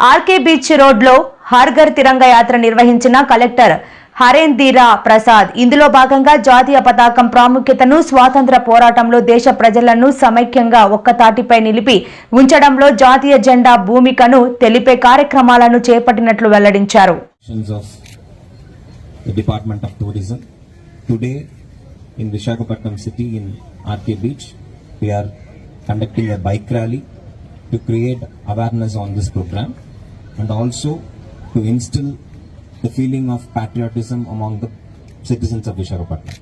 RK beach రోడ్లో హర్ ఘర్ తిరంగా యాత్ర నిర్వహించిన కలెక్టర్ హరేందీరా ప్రసాద్. ఇందులో భాగంగా జాతీయ పతాకం ప్రాముఖ్యతను, స్వాతంత్ర పోరాటంలో దేశ ప్రజలను సమైక్యంగా ఒక్కతాటిపై నిలిపి ఉంచడంలో జాతీయ జెండా భూమికను తెలిపే కార్యక్రమాలను చేపట్టినట్లు వెల్లడించారు. Department of Tourism. Today in Visakhapatnam city in RK Beach, we are conducting a bike rally to create awareness on this program and also to instill the feeling of patriotism among the citizens of Visakhapatnam.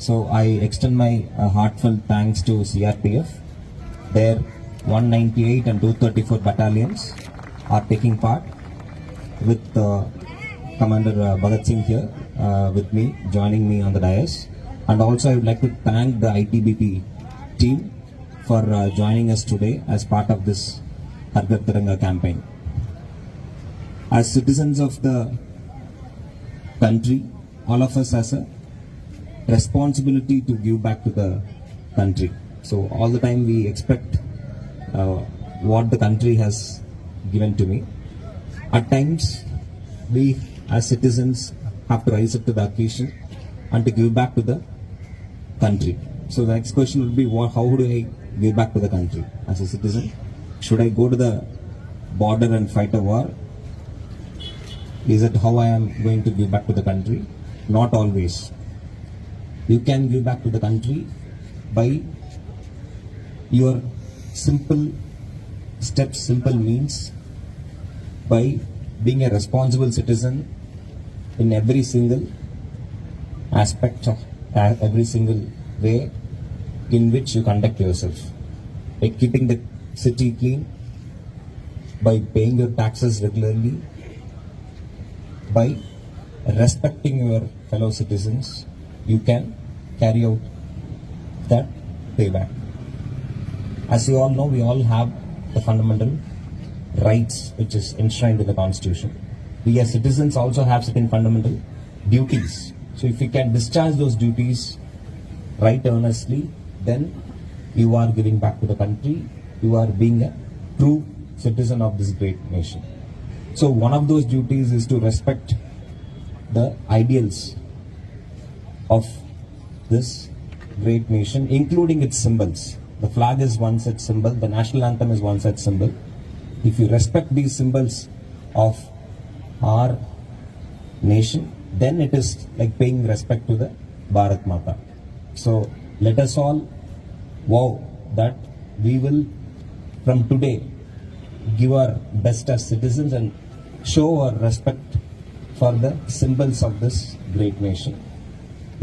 So I extend my heartfelt thanks to CRPF. Their 198 and 234 battalions are taking part with Commander Bhagat Singh here with me, joining me on the dais. And also I would like to thank the ITBP team for joining us today as part of this Har Ghar Tiranga campaign. As citizens of the country, all of us has a responsibility to give back to the country. So all the time we expect what the country has given to me. At times we as citizens have to rise up to the occasion and to give back to the country. So the next question would be, how do I give back to the country as a citizen? Should I go to the border and fight a war? Is it how I am going to give back to the country? Not always. You can give back to the country by your simple steps, simple means, by being a responsible citizen in every single aspect of every single way in which you conduct yourself, by keeping the city clean, by paying your taxes regularly, by respecting your fellow citizens. You can carry out that payback. As you all know, we all have the fundamental rights which is enshrined in the Constitution. We as citizens also have certain fundamental duties. So if you can discharge those duties right earnestly, then you are giving back to the country. You are being a true citizen of this great nation. So one of those duties is to respect the ideals of this great nation, including its symbols. The flag is one such symbol. The national anthem is one such symbol. If you respect these symbols of our nation, then it is like paying respect to the Bharat Mata. So let us all vow that we will from today give our best as citizens and show our respect for the symbols of this great nation,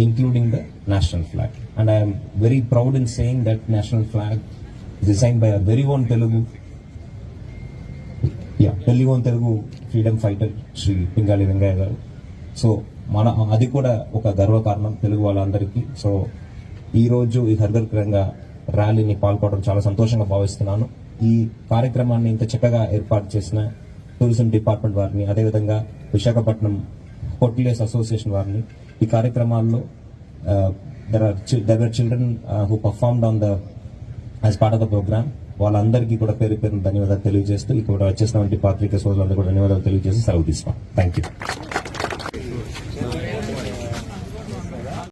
including the national flag. And I am very proud in saying that national flag is designed by a very own Telugu freedom fighter Shri Pingali Venkayya garu. So అది కూడా ఒక గర్వకారణం తెలుగు వాళ్ళందరికీ. So ఈరోజు ఈ హర్ ఘర్ తిరంగా ర్యాలీని పాల్గొనడం చాలా సంతోషంగా భావిస్తున్నాను. ఈ కార్యక్రమాన్ని ఇంత చక్కగా ఏర్పాటు చేసిన టూరిజం డిపార్ట్మెంట్ వారిని, అదేవిధంగా విశాఖపట్నం హోటలియర్స్ అసోసియేషన్ వారిని, ఈ కార్యక్రమాల్లో there were children who performed on the as part of the program. వాళ్ళందరికీ కూడా పేరు పేరున ధన్యవాదాలు తెలియజేస్తూ ఇక్కడ వచ్చేసినటువంటి పాత్రిక సోదరులందరూ కూడా ధన్యవాదాలు తెలియజేస్తూ సెలవు తీసుకున్నాం. Thank you.